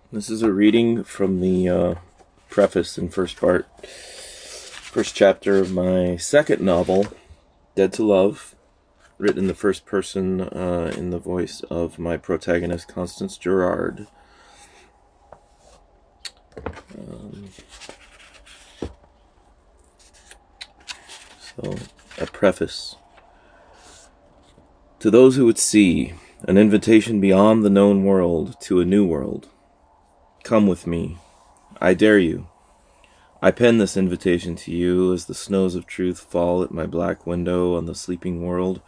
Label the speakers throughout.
Speaker 1: This is a reading from the preface and first chapter of my second novel, Dead to Love, written in the first person in the voice of my protagonist, Constance Girard. A preface. To those who would see, an invitation beyond the known world to a new world. Come with me. I dare you. I pen this invitation to you as the snows of truth fall at my black window on the sleeping world.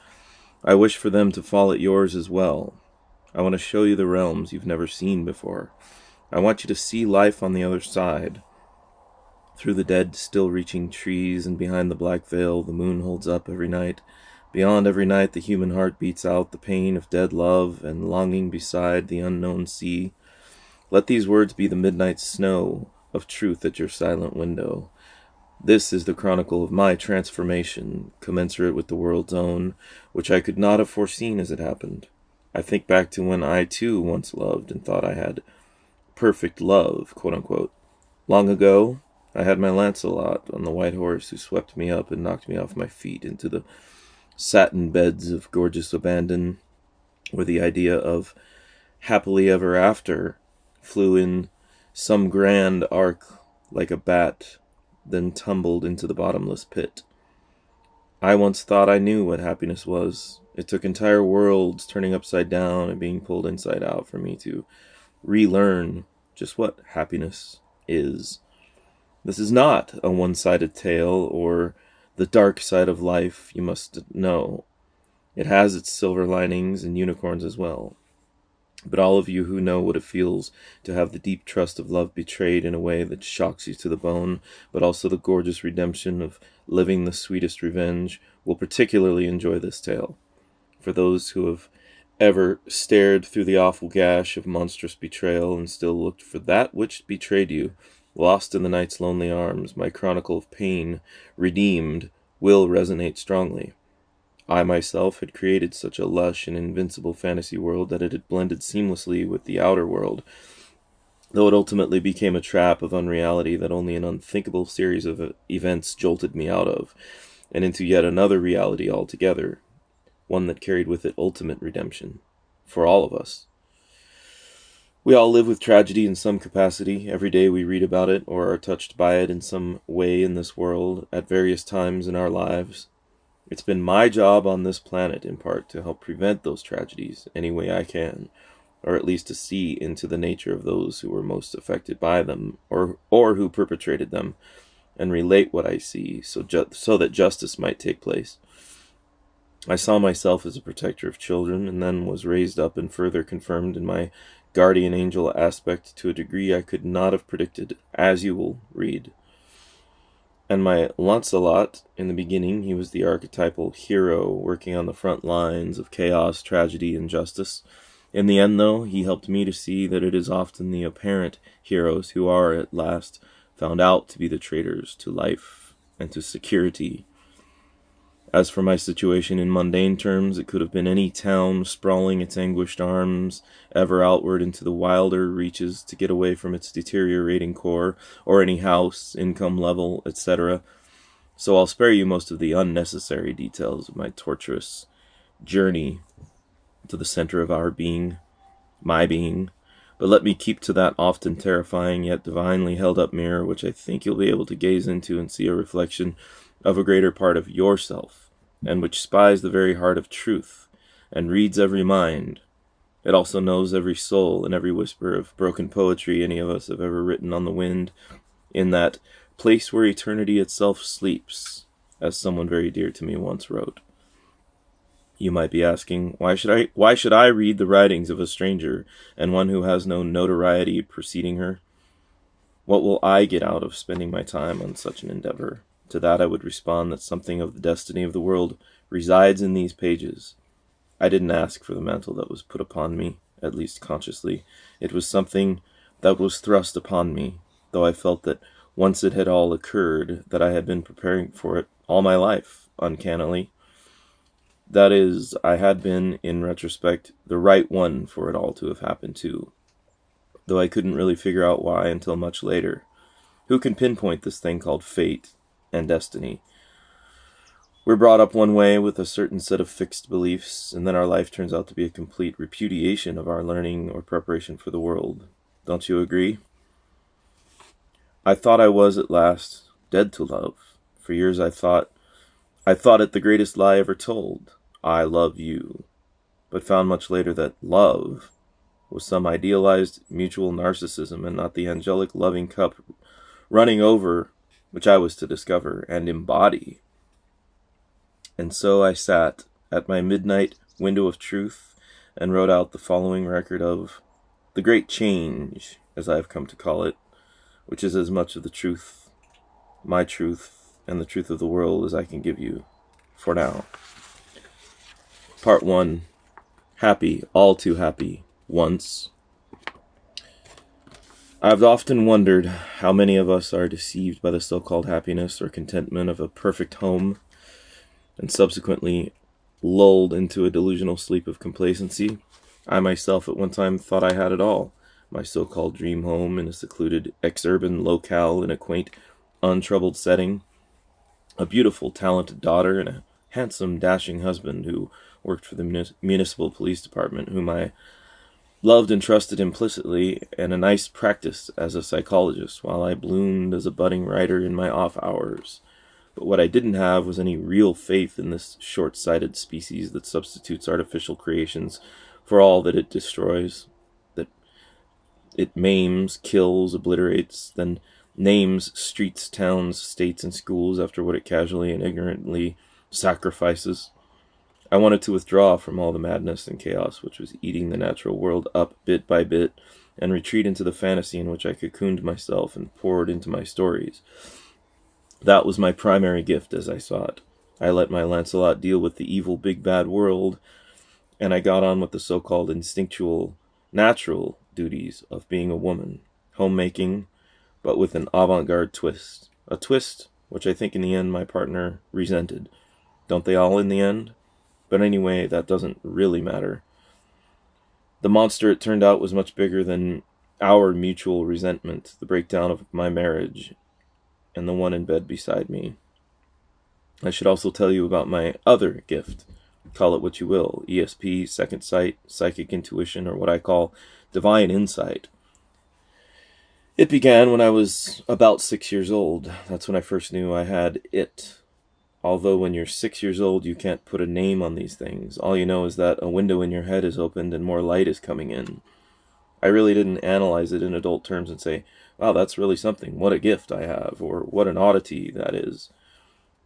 Speaker 1: I wish for them to fall at yours as well. I want to show you the realms you've never seen before. I want you to see life on the other side. Through the dead, still-reaching trees and behind the black veil the moon holds up every night. Beyond every night the human heart beats out the pain of dead love and longing beside the unknown sea. Let these words be the midnight snow of truth at your silent window. This is the chronicle of my transformation, commensurate with the world's own, which I could not have foreseen as it happened. I think back to when I too once loved and thought I had perfect love, quote-unquote. Long ago, I had my Lancelot on the white horse who swept me up and knocked me off my feet into the satin beds of gorgeous abandon, where the idea of happily ever after flew in some grand arc like a bat, then tumbled into the bottomless pit. I once thought I knew what happiness was. It took entire worlds turning upside down and being pulled inside out for me to relearn just what happiness is. This is not a one-sided tale or the dark side of life, you must know. It has its silver linings and unicorns as well. But all of you who know what it feels to have the deep trust of love betrayed in a way that shocks you to the bone, but also the gorgeous redemption of living the sweetest revenge, will particularly enjoy this tale. For those who have ever stared through the awful gash of monstrous betrayal and still looked for that which betrayed you, lost in the night's lonely arms, my chronicle of pain, redeemed, will resonate strongly. I myself had created such a lush and invincible fantasy world that it had blended seamlessly with the outer world, though it ultimately became a trap of unreality that only an unthinkable series of events jolted me out of, and into yet another reality altogether, one that carried with it ultimate redemption, for all of us. We all live with tragedy in some capacity. Every day we read about it or are touched by it in some way in this world at various times in our lives. It's been my job on this planet, in part, to help prevent those tragedies any way I can, or at least to see into the nature of those who were most affected by them, or who perpetrated them, and relate what I see so that justice might take place. I saw myself as a protector of children, and then was raised up and further confirmed in my guardian angel aspect to a degree I could not have predicted, as you will read. And my Lancelot, in the beginning, he was the archetypal hero working on the front lines of chaos, tragedy, and justice. In the end, though, he helped me to see that it is often the apparent heroes who are, at last, found out to be the traitors to life and to security. As for my situation in mundane terms, it could have been any town sprawling its anguished arms ever outward into the wilder reaches to get away from its deteriorating core, or any house, income level, etc. So I'll spare you most of the unnecessary details of my torturous journey to the center of our being, my being, but let me keep to that often terrifying yet divinely held up mirror which I think you'll be able to gaze into and see a reflection of a greater part of yourself, and which spies the very heart of truth, and reads every mind. It also knows every soul and every whisper of broken poetry any of us have ever written on the wind, in that place where eternity itself sleeps, as someone very dear to me once wrote. You might be asking, why should I read the writings of a stranger, and one who has no notoriety preceding her? What will I get out of spending my time on such an endeavor? To that I would respond that something of the destiny of the world resides in these pages. I didn't ask for the mantle that was put upon me, at least consciously. It was something that was thrust upon me, though I felt that once it had all occurred, that I had been preparing for it all my life, uncannily. That is, I had been, in retrospect, the right one for it all to have happened to. though I couldn't really figure out why until much later. Who can pinpoint this thing called fate and destiny? We're brought up one way with a certain set of fixed beliefs, and then our life turns out to be a complete repudiation of our learning or preparation for the world. Don't you agree? I thought I was at last dead to love. For years I thought it the greatest lie ever told. I love you. But found much later that love was some idealized mutual narcissism and not the angelic loving cup running over which I was to discover and embody. And so I sat at my midnight window of truth and wrote out the following record of the great change, as I have come to call it, which is as much of the truth, my truth, and the truth of the world as I can give you for now. Part 1. Happy, all too happy, once. I've often wondered how many of us are deceived by the so-called happiness or contentment of a perfect home, and subsequently lulled into a delusional sleep of complacency. I myself at one time thought I had it all. My so-called dream home in a secluded ex-urban locale in a quaint, untroubled setting. A beautiful, talented daughter and a handsome, dashing husband who worked for the municipal police department, whom I loved and trusted implicitly, and a nice practice as a psychologist while I bloomed as a budding writer in my off hours. But what I didn't have was any real faith in this short-sighted species that substitutes artificial creations for all that it destroys, that it maims, kills, obliterates, then names streets, towns, states, and schools after what it casually and ignorantly sacrifices. I wanted to withdraw from all the madness and chaos which was eating the natural world up bit by bit and retreat into the fantasy in which I cocooned myself and poured into my stories. That was my primary gift as I saw it. I let my Lancelot deal with the evil big bad world, and I got on with the so-called instinctual, natural duties of being a woman, homemaking, but with an avant-garde twist. A twist which I think in the end my partner resented. Don't they all in the end? But anyway, that doesn't really matter. The monster it turned out was much bigger than our mutual resentment, the breakdown of my marriage, and the one in bed beside me. I should also tell you about my other gift. Call it what you will, ESP, second sight, psychic intuition, or what I call divine insight. It began when I was about 6 years old. That's when I first knew I had it. Although when you're 6 years old, you can't put a name on these things. All you know is that a window in your head is opened and more light is coming in. I really didn't analyze it in adult terms and say, wow, that's really something. What a gift I have, or what an oddity that is.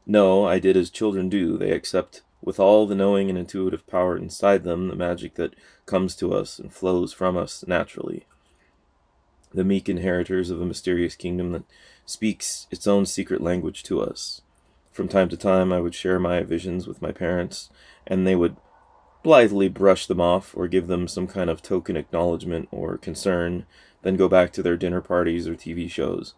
Speaker 1: No, I did as children do. They accept with all the knowing and intuitive power inside them the magic that comes to us and flows from us naturally. The meek inheritors of a mysterious kingdom that speaks its own secret language to us. From time to time, I would share my visions with my parents, and they would blithely brush them off or give them some kind of token acknowledgement or concern, then go back to their dinner parties or TV shows.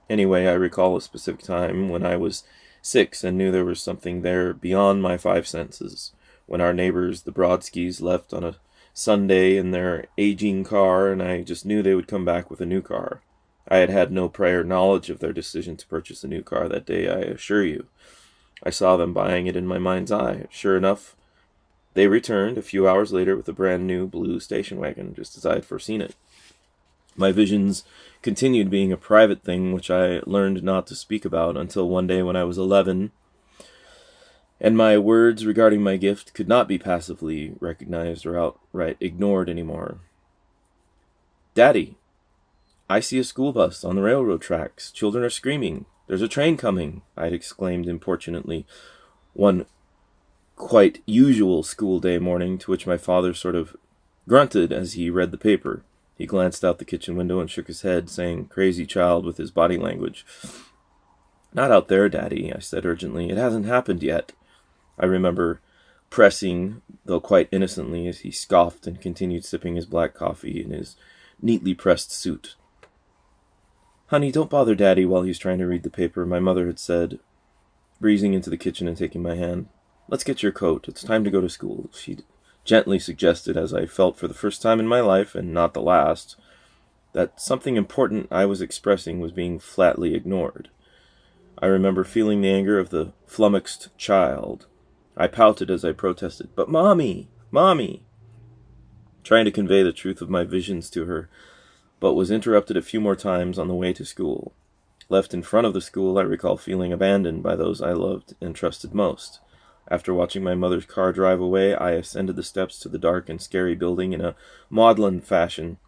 Speaker 1: Anyway, I recall a specific time when I was 6 and knew there was something there beyond my 5 senses, when our neighbors, the Brodskys, left on a Sunday in their aging car, and I just knew they would come back with a new car. I had had no prior knowledge of their decision to purchase a new car that day, I assure you. I saw them buying it in my mind's eye. Sure enough, they returned a few hours later with a brand new blue station wagon, just as I had foreseen it. My visions continued being a private thing which I learned not to speak about until one day when I was 11, and my words regarding my gift could not be passively recognized or outright ignored anymore. Daddy, I see a school bus on the railroad tracks. Children are screaming. There's a train coming, I had exclaimed importunately one quite usual school day morning, to which my father sort of grunted as he read the paper. He glanced out the kitchen window and shook his head, saying, "Crazy child," with his body language. "Not out there, Daddy," I said urgently. "It hasn't happened yet." I remember pressing, though quite innocently, as he scoffed and continued sipping his black coffee in his neatly pressed suit. "Honey, don't bother Daddy while he's trying to read the paper," my mother had said, breezing into the kitchen and taking my hand. "Let's get your coat. It's time to go to school," she gently suggested, as I felt for the first time in my life, and not the last, that something important I was expressing was being flatly ignored. I remember feeling the anger of the flummoxed child. I pouted as I protested, "But Mommy! Mommy!" trying to convey the truth of my visions to her, but was interrupted a few more times on the way to school. Left in front of the school, I recall feeling abandoned by those I loved and trusted most. After watching my mother's car drive away, I ascended the steps to the dark and scary building in a maudlin fashion,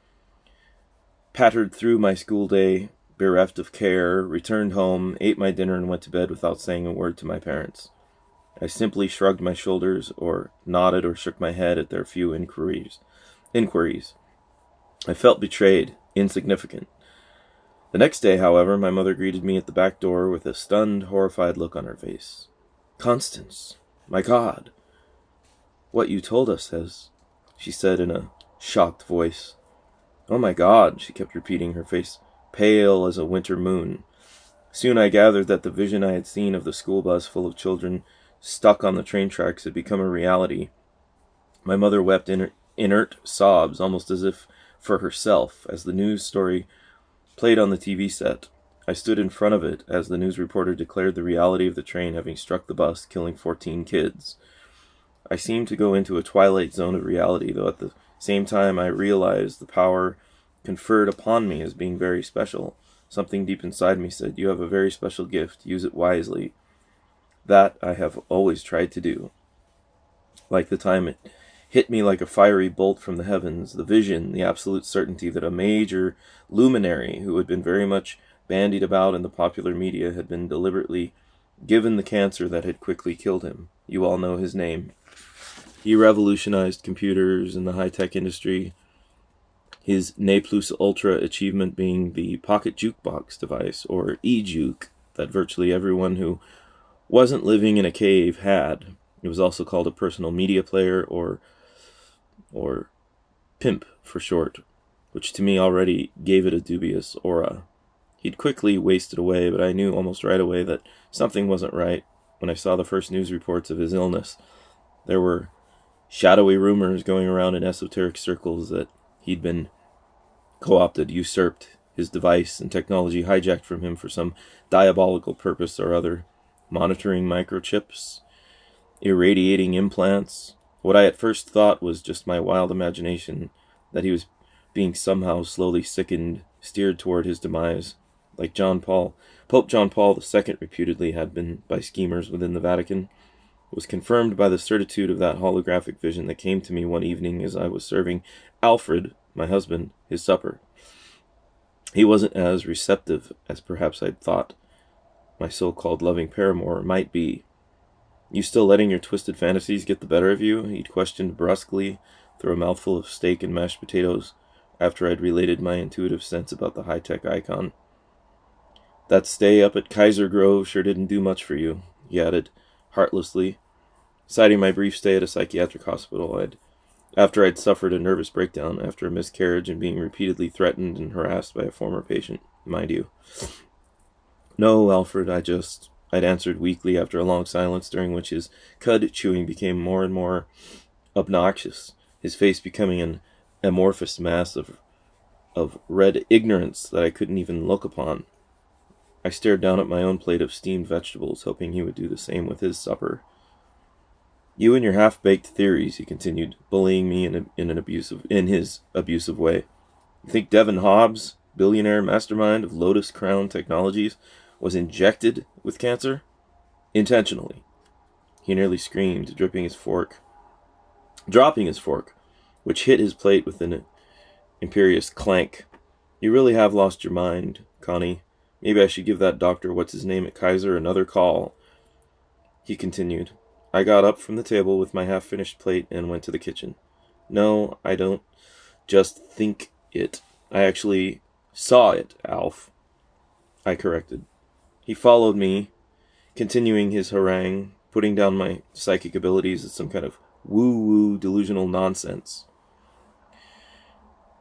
Speaker 1: pattered through my school day, bereft of care, returned home, ate my dinner, and went to bed without saying a word to my parents. I simply shrugged my shoulders, or nodded or shook my head at their few inquiries. I felt betrayed, insignificant. The next day, however, my mother greeted me at the back door with a stunned, horrified look on her face. "Constance, my God, what you told us has," she said in a shocked voice. "Oh my God," she kept repeating, her face pale as a winter moon. Soon I gathered that the vision I had seen of the school bus full of children stuck on the train tracks had become a reality. My mother wept inert sobs, almost as if for herself, as the news story played on the TV set. I stood in front of it as the news reporter declared the reality of the train having struck the bus, killing 14 kids. I seemed to go into a twilight zone of reality, though at the same time I realized the power conferred upon me as being very special. Something deep inside me said, "You have a very special gift, use it wisely." That I have always tried to do. Like the time it hit me like a fiery bolt from the heavens, the vision, the absolute certainty that a major luminary who had been very much bandied about in the popular media had been deliberately given the cancer that had quickly killed him. You all know his name. He revolutionized computers and the high-tech industry, his ne plus ultra achievement being the pocket jukebox device, or e-juke, that virtually everyone who wasn't living in a cave had. It was also called a personal media player, or pimp for short, which to me already gave it a dubious aura. He'd quickly wasted away, but I knew almost right away that something wasn't right when I saw the first news reports of his illness. There were shadowy rumors going around in esoteric circles that he'd been co-opted, usurped, his device and technology hijacked from him for some diabolical purpose or other, monitoring microchips, irradiating implants. What I at first thought was just my wild imagination, that he was being somehow slowly sickened, steered toward his demise, like Pope John Paul II reputedly had been by schemers within the Vatican, was confirmed by the certitude of that holographic vision that came to me one evening as I was serving Alfred, my husband, his supper. He wasn't as receptive as perhaps I'd thought my so-called loving paramour might be. "You still letting your twisted fantasies get the better of you?" he'd questioned brusquely through a mouthful of steak and mashed potatoes after I'd related my intuitive sense about the high-tech icon. "That stay up at Kaiser Grove sure didn't do much for you," he added heartlessly, citing my brief stay at a psychiatric hospital after I'd suffered a nervous breakdown after a miscarriage and being repeatedly threatened and harassed by a former patient, mind you. "No, Alfred, I'd answered weakly after a long silence during which his cud chewing became more and more obnoxious, his face becoming an amorphous mass of red ignorance that I couldn't even look upon. I stared down at my own plate of steamed vegetables, hoping he would do the same with his supper. "You and your half-baked theories," he continued, bullying me in his abusive way. "You think Devin Hobbs, billionaire mastermind of Lotus Crown Technologies, was injected with cancer? Intentionally." He nearly screamed, dropping his fork, which hit his plate with an imperious clank. "You really have lost your mind, Connie. Maybe I should give that doctor what's-his-name at Kaiser another call," he continued. I got up from the table with my half-finished plate and went to the kitchen. "No, I don't just think it. I actually saw it, Alf," I corrected. He followed me, continuing his harangue, putting down my psychic abilities as some kind of woo-woo delusional nonsense.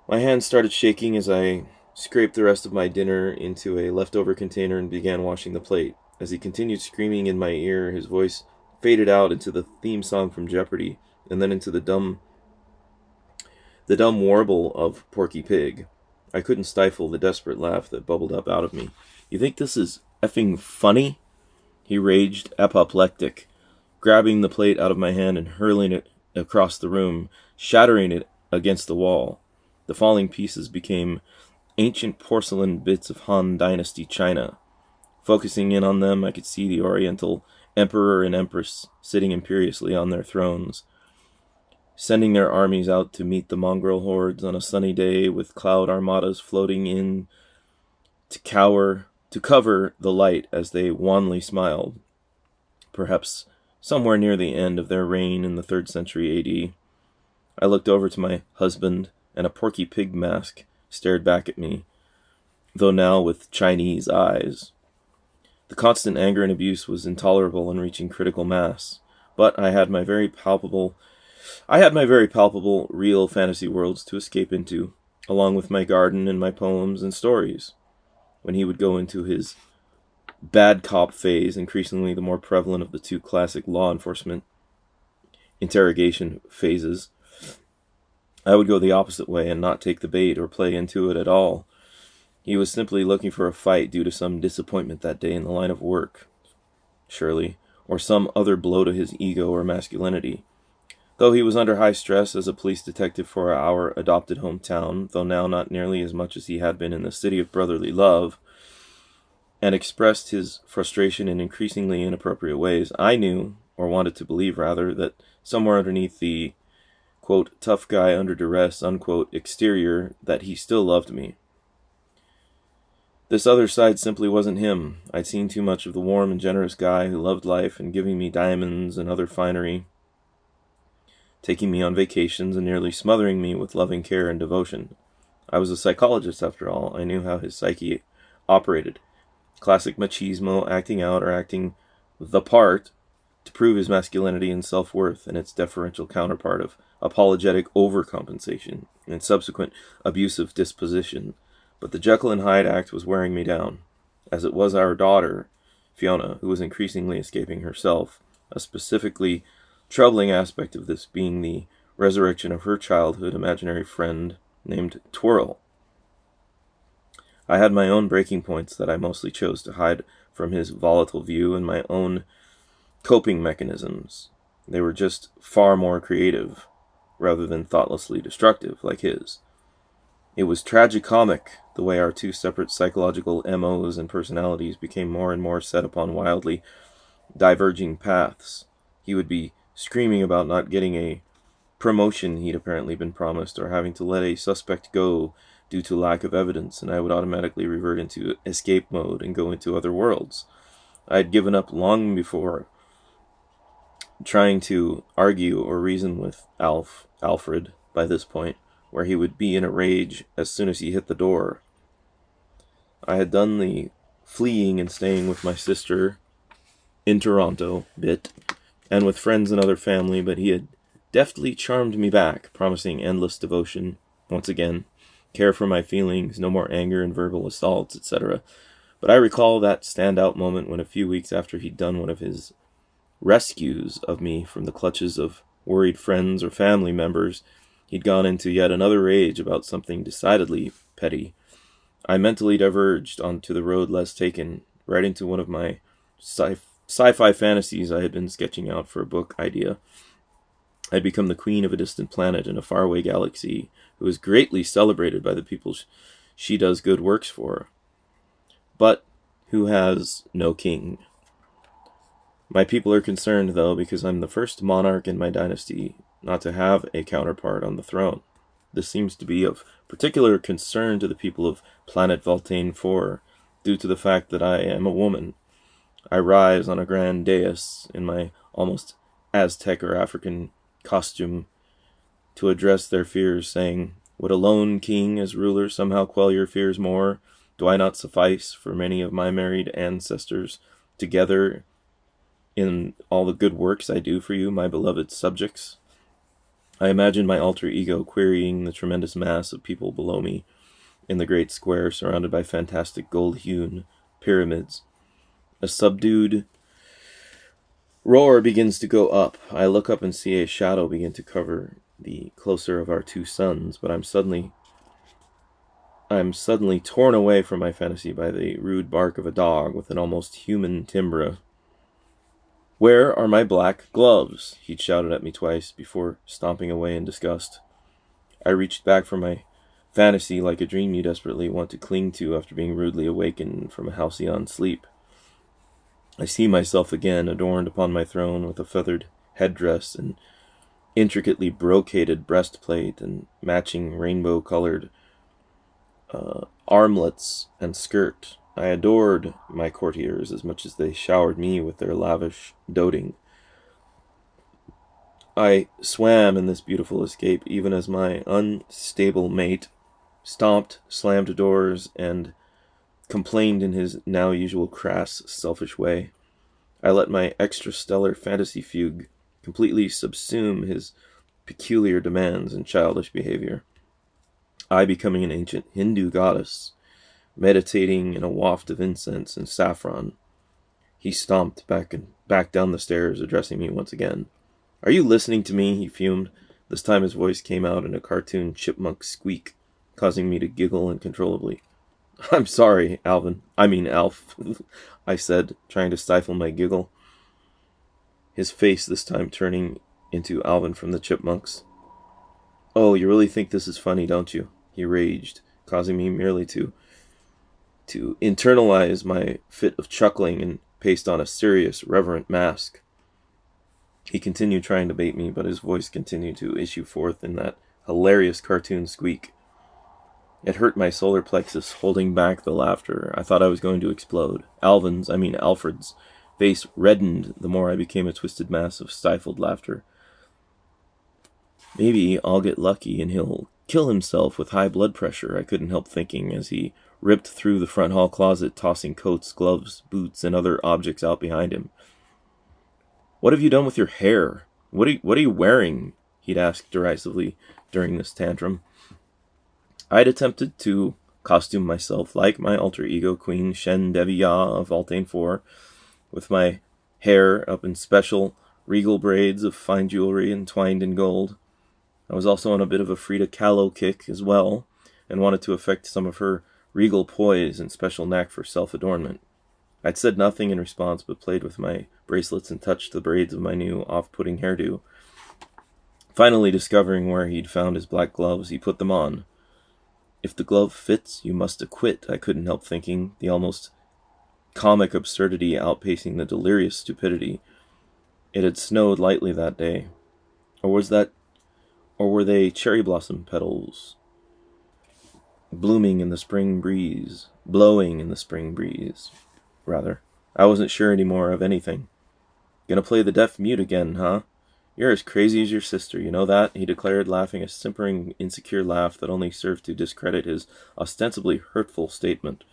Speaker 1: My hands started shaking as I scraped the rest of my dinner into a leftover container and began washing the plate. As he continued screaming in my ear, his voice faded out into the theme song from Jeopardy, and then into the dumb warble of Porky Pig. I couldn't stifle the desperate laugh that bubbled up out of me. "You think this is effing funny?" he raged, apoplectic, grabbing the plate out of my hand and hurling it across the room, shattering it against the wall. The falling pieces became ancient porcelain bits of Han Dynasty china. Focusing in on them, I could see the Oriental emperor and empress sitting imperiously on their thrones, sending their armies out to meet the mongrel hordes on a sunny day, with cloud armadas floating in to cover the light as they wanly smiled. Perhaps somewhere near the end of their reign in the 3rd century AD. I looked over to my husband, and a Porky Pig mask stared back at me, though now with Chinese eyes. The constant anger and abuse was intolerable and reaching critical mass, but I had my very palpable, real fantasy worlds to escape into, along with my garden and my poems and stories. When he would go into his bad cop phase, increasingly the more prevalent of the two classic law enforcement interrogation phases, I would go the opposite way and not take the bait or play into it at all. He was simply looking for a fight due to some disappointment that day in the line of work, surely, or some other blow to his ego or masculinity. Though he was under high stress as a police detective for our adopted hometown, though now not nearly as much as he had been in the city of brotherly love, and expressed his frustration in increasingly inappropriate ways, I knew, or wanted to believe rather, that somewhere underneath the, quote, tough guy under duress, unquote, exterior, that he still loved me. This other side simply wasn't him. I'd seen too much of the warm and generous guy who loved life and giving me diamonds and other finery, taking me on vacations and nearly smothering me with loving care and devotion. I was a psychologist, after all. I knew how his psyche operated. Classic machismo, acting out or acting the part to prove his masculinity and self-worth, and its deferential counterpart of apologetic overcompensation and subsequent abusive disposition. But the Jekyll and Hyde act was wearing me down, as it was our daughter, Fiona, who was increasingly escaping herself, a specifically troubling aspect of this being the resurrection of her childhood imaginary friend named Twirl. I had my own breaking points that I mostly chose to hide from his volatile view, and my own coping mechanisms. They were just far more creative, rather than thoughtlessly destructive, like his. It was tragicomic, the way our two separate psychological MOs and personalities became more and more set upon wildly diverging paths. He would be screaming about not getting a promotion he'd apparently been promised, or having to let a suspect go due to lack of evidence, and I would automatically revert into escape mode and go into other worlds. I had given up long before trying to argue or reason with Alfred, by this point, where he would be in a rage as soon as he hit the door. I had done the fleeing and staying with my sister in Toronto bit, and with friends and other family, but he had deftly charmed me back, promising endless devotion, once again, care for my feelings, no more anger and verbal assaults, etc. But I recall that standout moment when a few weeks after he'd done one of his rescues of me from the clutches of worried friends or family members, he'd gone into yet another rage about something decidedly petty. I mentally diverged onto the road less taken, right into one of my sci-fi fantasies I had been sketching out for a book idea. I'd become the queen of a distant planet in a faraway galaxy, who is greatly celebrated by the people she does good works for, but who has no king. My people are concerned, though, because I'm the first monarch in my dynasty not to have a counterpart on the throne. This seems to be of particular concern to the people of planet Voltaine 4, due to the fact that I am a woman. I rise on a grand dais in my almost Aztec or African costume to address their fears, saying, "Would a lone king as ruler somehow quell your fears more? Do I not suffice for many of my married ancestors together in all the good works I do for you, my beloved subjects?" I imagine my alter ego querying the tremendous mass of people below me in the great square surrounded by fantastic gold-hewn pyramids. A subdued roar begins to go up. I look up and see a shadow begin to cover the closer of our two suns, but I'm suddenly I'm suddenly torn away from my fantasy by the rude bark of a dog with an almost human timbre. "Where are my black gloves?" he'd shouted at me twice before stomping away in disgust. I reached back for my fantasy like a dream you desperately want to cling to after being rudely awakened from a halcyon sleep. I see myself again, adorned upon my throne with a feathered headdress and intricately brocaded breastplate and matching rainbow-colored armlets and skirt. I adored my courtiers as much as they showered me with their lavish doting. I swam in this beautiful escape even as my unstable mate stomped, slammed doors, and complained in his now usual crass, selfish way. I let my extrastellar fantasy fugue completely subsume his peculiar demands and childish behavior. I becoming an ancient Hindu goddess, meditating in a waft of incense and saffron. He stomped back down the stairs, addressing me once again. "Are you listening to me?" he fumed. This time his voice came out in a cartoon chipmunk squeak, causing me to giggle uncontrollably. "I'm sorry, Alf," I said, trying to stifle my giggle. His face this time turning into Alvin from the Chipmunks. "Oh, you really think this is funny, don't you?" he raged, causing me merely to internalize my fit of chuckling and paste on a serious, reverent mask. He continued trying to bait me, but his voice continued to issue forth in that hilarious cartoon squeak. It hurt my solar plexus, holding back the laughter. I thought I was going to explode. Alfred's face reddened the more I became a twisted mass of stifled laughter. "Maybe I'll get lucky and he'll kill himself with high blood pressure," I couldn't help thinking as he ripped through the front hall closet, tossing coats, gloves, boots, and other objects out behind him. "What have you done with your hair? What are you wearing?" he'd asked derisively during this tantrum. I'd attempted to costume myself like my alter ego Queen Shen Devia of Altane 4, with my hair up in special regal braids of fine jewelry entwined in gold. I was also on a bit of a Frida Kahlo kick as well, and wanted to affect some of her regal poise and special knack for self-adornment. I'd said nothing in response, but played with my bracelets and touched the braids of my new off-putting hairdo. Finally discovering where he'd found his black gloves, he put them on. "If the glove fits, you must acquit," I couldn't help thinking, the almost comic absurdity outpacing the delirious stupidity. It had snowed lightly that day. Or were they cherry blossom petals blowing in the spring breeze, rather. I wasn't sure anymore of anything. "Gonna play the deaf mute again, huh? You're as crazy as your sister, you know that?" he declared, laughing a simpering, insecure laugh that only served to discredit his ostensibly hurtful statement.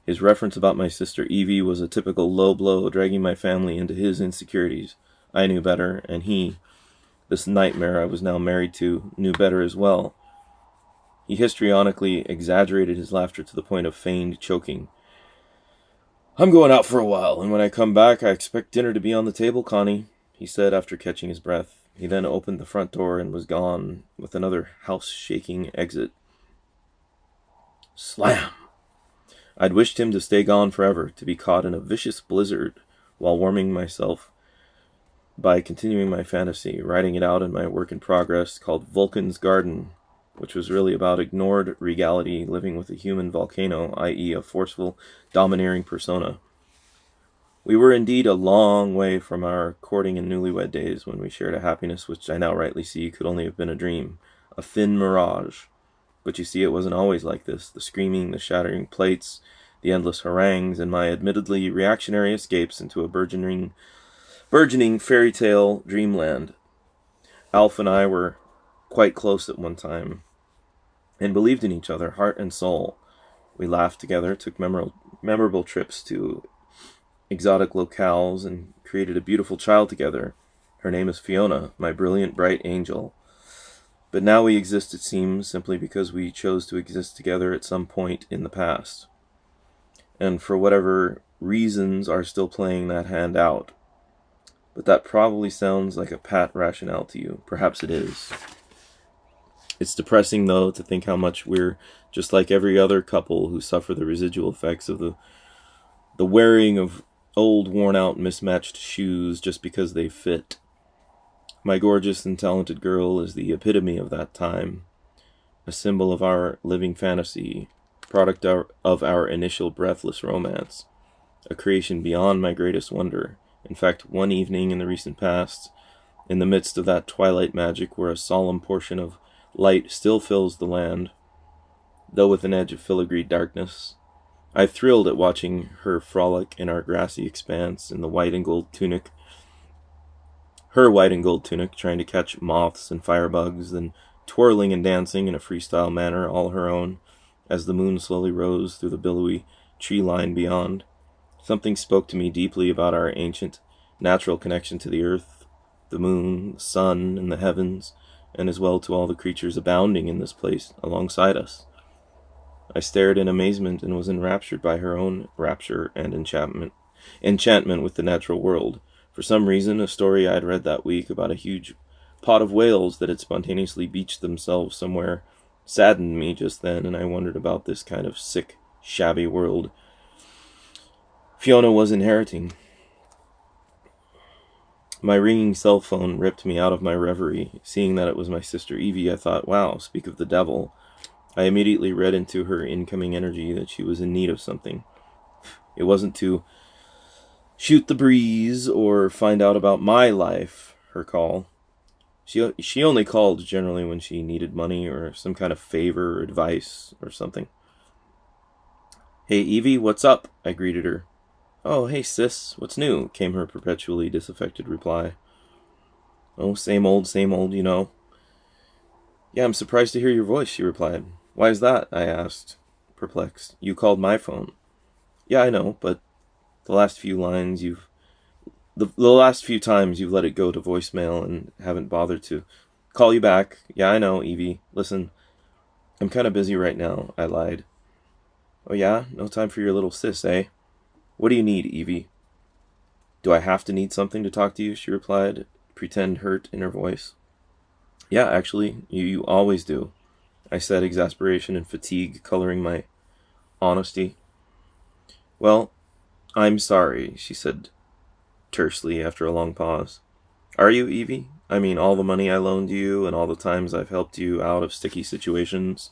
Speaker 1: His reference about my sister Evie was a typical low blow, dragging my family into his insecurities. I knew better, and he, this nightmare I was now married to, knew better as well. He histrionically exaggerated his laughter to the point of feigned choking. "I'm going out for a while, and when I come back, I expect dinner to be on the table, Connie," he said after catching his breath. He then opened the front door and was gone, with another house-shaking exit. Slam! I'd wished him to stay gone forever, to be caught in a vicious blizzard while warming myself by continuing my fantasy, writing it out in my work in progress called Vulcan's Garden, which was really about ignored regality living with a human volcano, i.e. a forceful, domineering persona. We were indeed a long way from our courting and newlywed days when we shared a happiness which I now rightly see could only have been a dream, a thin mirage. But you see, it wasn't always like this. The screaming, the shattering plates, the endless harangues, and my admittedly reactionary escapes into a burgeoning fairy tale dreamland. Alf and I were quite close at one time, and believed in each other, heart and soul. We laughed together, took memorable trips to exotic locales, and created a beautiful child together. Her name is Fiona, my brilliant, bright angel. But now we exist, it seems, simply because we chose to exist together at some point in the past. And for whatever reasons are still playing that hand out. But that probably sounds like a pat rationale to you. Perhaps it is. It's depressing, though, to think how much we're just like every other couple who suffer the residual effects of the wearing of old, worn-out, mismatched shoes just because they fit. My gorgeous and talented girl is the epitome of that time, a symbol of our living fantasy, product of our initial breathless romance, a creation beyond my greatest wonder. In fact, one evening in the recent past, in the midst of that twilight magic where a solemn portion of light still fills the land, though with an edge of filigreed darkness, I thrilled at watching her frolic in our grassy expanse in the white and gold tunic, her white and gold tunic, trying to catch moths and firebugs, then twirling and dancing in a freestyle manner all her own, as the moon slowly rose through the billowy tree line beyond. Something spoke to me deeply about our ancient, natural connection to the earth, the moon, the sun, and the heavens, and as well to all the creatures abounding in this place alongside us. I stared in amazement and was enraptured by her own rapture and enchantment with the natural world. For some reason, a story I had read that week about a huge pot of whales that had spontaneously beached themselves somewhere saddened me just then, and I wondered about this kind of sick, shabby world Fiona was inheriting. My ringing cell phone ripped me out of my reverie. Seeing that it was my sister Evie, I thought, wow, speak of the devil. I immediately read into her incoming energy that she was in need of something. It wasn't to shoot the breeze or find out about my life, her call. She only called generally when she needed money or some kind of favor or advice or something. Hey, Evie, what's up? I greeted her. Oh, hey, sis, what's new? Came her perpetually disaffected reply. Oh, same old, you know. Yeah, I'm surprised to hear your voice, she replied. Why is that? I asked, perplexed. You called my phone. Yeah, I know, but the last few times you've let it go to voicemail and haven't bothered to call you back. Yeah, I know, Evie. Listen, I'm kind of busy right now, I lied. Oh yeah? No time for your little sis, eh? What do you need, Evie? Do I have to need something to talk to you? She replied, pretend hurt in her voice. Yeah, actually, you always do, I said, exasperation and fatigue coloring my honesty. Well, I'm sorry, she said tersely after a long pause. Are you, Evie? I mean, all the money I loaned you and all the times I've helped you out of sticky situations.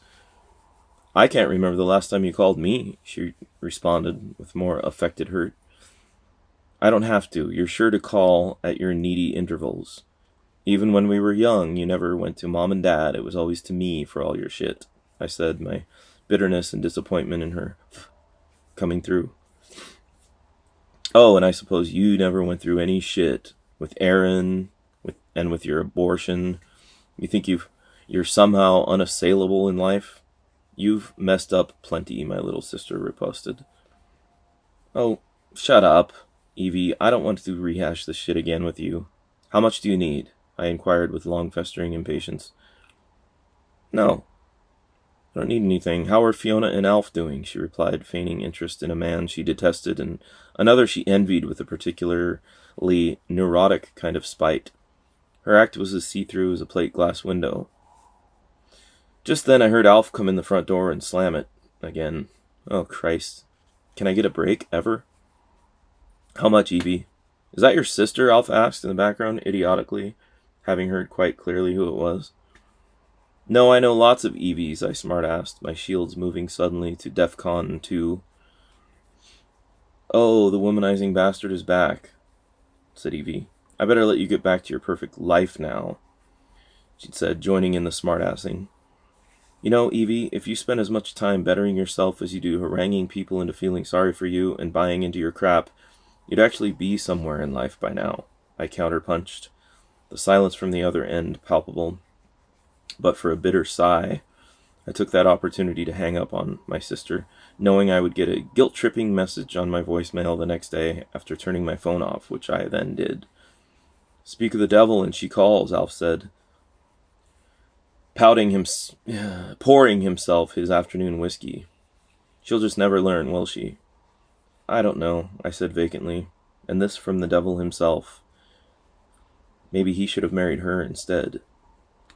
Speaker 1: I can't remember the last time you called me, she responded with more affected hurt. I don't have to. You're sure to call at your needy intervals. Even when we were young, you never went to Mom and Dad. It was always to me for all your shit, I said, my bitterness and disappointment in her coming through. Oh, and I suppose you never went through any shit with Aaron and with your abortion. You think you're somehow unassailable in life? You've messed up plenty, my little sister riposted. Oh, shut up, Evie. I don't want to rehash this shit again with you. How much do you need? I inquired with long-festering impatience. No, I don't need anything. How are Fiona and Alf doing? She replied, feigning interest in a man she detested and another she envied with a particularly neurotic kind of spite. Her act was as see-through as a plate glass window. Just then I heard Alf come in the front door and slam it again. Oh, Christ. Can I get a break, ever? How much, Evie? Is that your sister? Alf asked in the background, idiotically, having heard quite clearly who it was. No, I know lots of Evies, I smart-assed, my shields moving suddenly to DEFCON 2. Oh, the womanizing bastard is back, said Evie. I better let you get back to your perfect life now, she said, joining in the smart-assing. You know, Evie, if you spend as much time bettering yourself as you do haranguing people into feeling sorry for you and buying into your crap, you'd actually be somewhere in life by now, I counterpunched, the silence from the other end palpable. But for a bitter sigh, I took that opportunity to hang up on my sister, knowing I would get a guilt-tripping message on my voicemail the next day after turning my phone off, which I then did. Speak of the devil and she calls, Alf said, pouring himself his afternoon whiskey. She'll just never learn, will she? I don't know, I said vacantly, and this from the devil himself. Maybe he should have married her instead.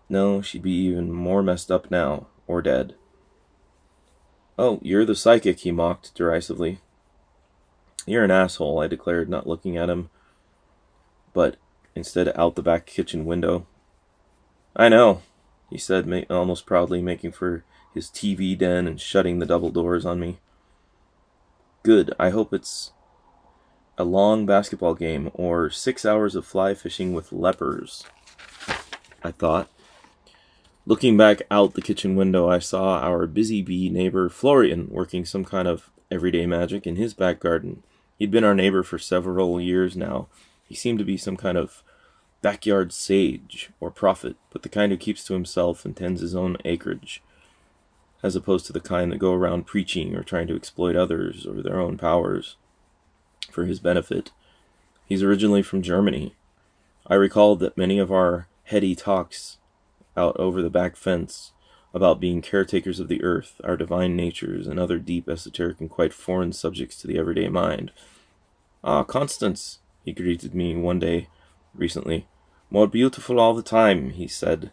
Speaker 1: No, she'd be even more messed up now, or dead. Oh, you're the psychic, he mocked derisively. You're an asshole, I declared, not looking at him, but instead out the back kitchen window. I know, he said, almost proudly, making for his TV den and shutting the double doors on me. Good, I hope it's a long basketball game or 6 hours of fly fishing with lepers, I thought. Looking back out the kitchen window, I saw our busy bee neighbor Florian working some kind of everyday magic in his back garden. He'd been our neighbor for several years now. He seemed to be some kind of backyard sage or prophet, but the kind who keeps to himself and tends his own acreage, as opposed to the kind that go around preaching or trying to exploit others or their own powers for his benefit. He's originally from Germany. I recalled that many of our heady talks out over the back fence about being caretakers of the earth, our divine natures, and other deep, esoteric, and quite foreign subjects to the everyday mind. Ah, Constance, he greeted me one day recently. More beautiful all the time, he'd said,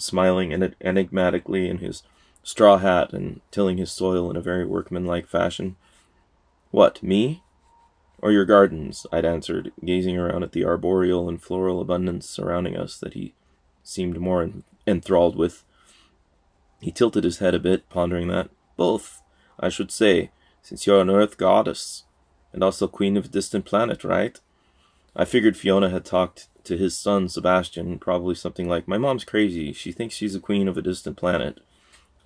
Speaker 1: smiling enigmatically in his straw hat and tilling his soil in a very workmanlike fashion. What, me? Or your gardens, I'd answered, gazing around at the arboreal and floral abundance surrounding us that he seemed more enthralled with. He tilted his head a bit, pondering that. Both, I should say, since you're an earth goddess, and also queen of a distant planet, right? I figured Fiona had talked to his son, Sebastian, probably something like, my mom's crazy, she thinks she's a queen of a distant planet.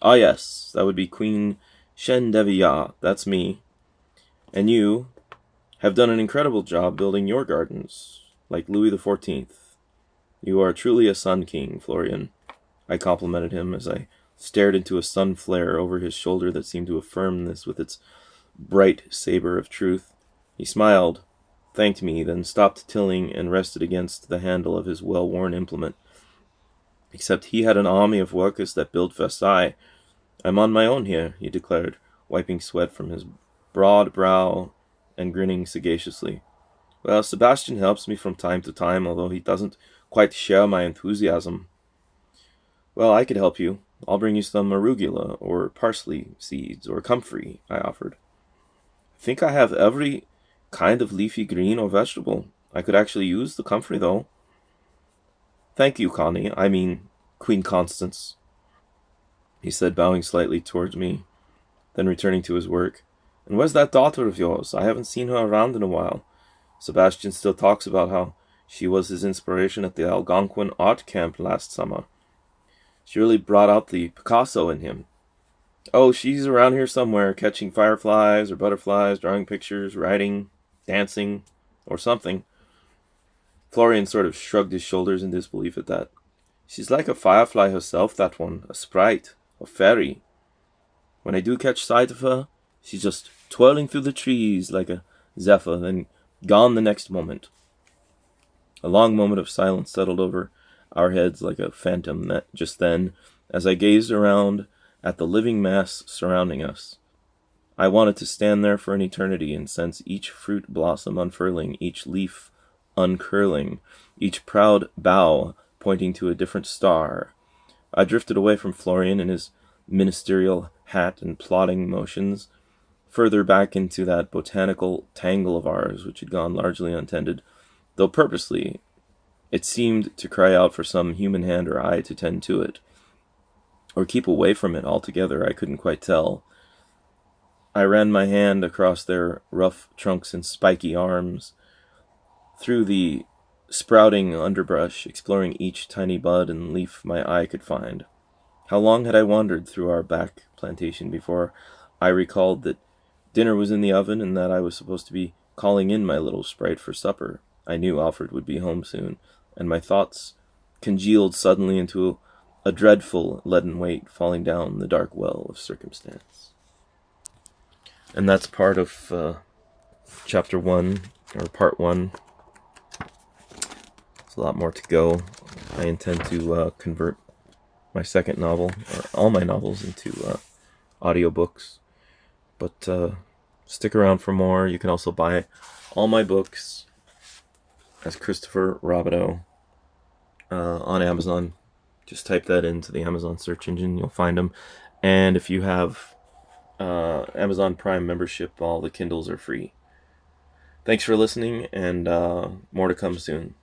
Speaker 1: Ah yes, that would be Queen Shendevia, that's me. And you have done an incredible job building your gardens, like Louis XIV. You are truly a sun king, Florian. I complimented him as I stared into a sun flare over his shoulder that seemed to affirm this with its bright saber of truth. He smiled, thanked me, then stopped tilling and rested against the handle of his well-worn implement. Except he had an army of workers that built Versailles. I'm on my own here, he declared, wiping sweat from his broad brow and grinning sagaciously. Well, Sebastian helps me from time to time, although he doesn't quite share my enthusiasm. Well, I could help you. I'll bring you some arugula, or parsley seeds, or comfrey, I offered. I think I have every kind of leafy green or vegetable. I could actually use the comfrey, though. Thank you, Queen Constance, he said, bowing slightly towards me, then returning to his work. And where's that daughter of yours? I haven't seen her around in a while. Sebastian still talks about how she was his inspiration at the Algonquin art camp last summer. She really brought out the Picasso in him. Oh, she's around here somewhere, catching fireflies or butterflies, drawing pictures, writing, dancing, or something. Florian sort of shrugged his shoulders in disbelief at that. She's like a firefly herself, that one, a sprite, a fairy. When I do catch sight of her, she's just twirling through the trees like a zephyr, then gone the next moment. A long moment of silence settled over our heads like a phantom just then, as I gazed around at the living mass surrounding us. I wanted to stand there for an eternity and sense each fruit blossom unfurling, each leaf uncurling, each proud bough pointing to a different star. I drifted away from Florian and his ministerial hat and plodding motions, further back into that botanical tangle of ours which had gone largely untended, though purposely. It seemed to cry out for some human hand or eye to tend to it, or keep away from it altogether. I couldn't quite tell. I ran my hand across their rough trunks and spiky arms, through the sprouting underbrush, exploring each tiny bud and leaf my eye could find. How long had I wandered through our back plantation before I recalled that dinner was in the oven and that I was supposed to be calling in my little sprite for supper? I knew Alfred would be home soon, and my thoughts congealed suddenly into a dreadful leaden weight falling down the dark well of circumstance. And that's part of chapter 1, or part 1. There's a lot more to go. I intend to convert my second novel, or all my novels, into audiobooks. But stick around for more. You can also buy all my books as Christopher Robideau on Amazon. Just type that into the Amazon search engine, you'll find them. And if you have Amazon Prime membership, all the Kindles are free. Thanks for listening, and more to come soon.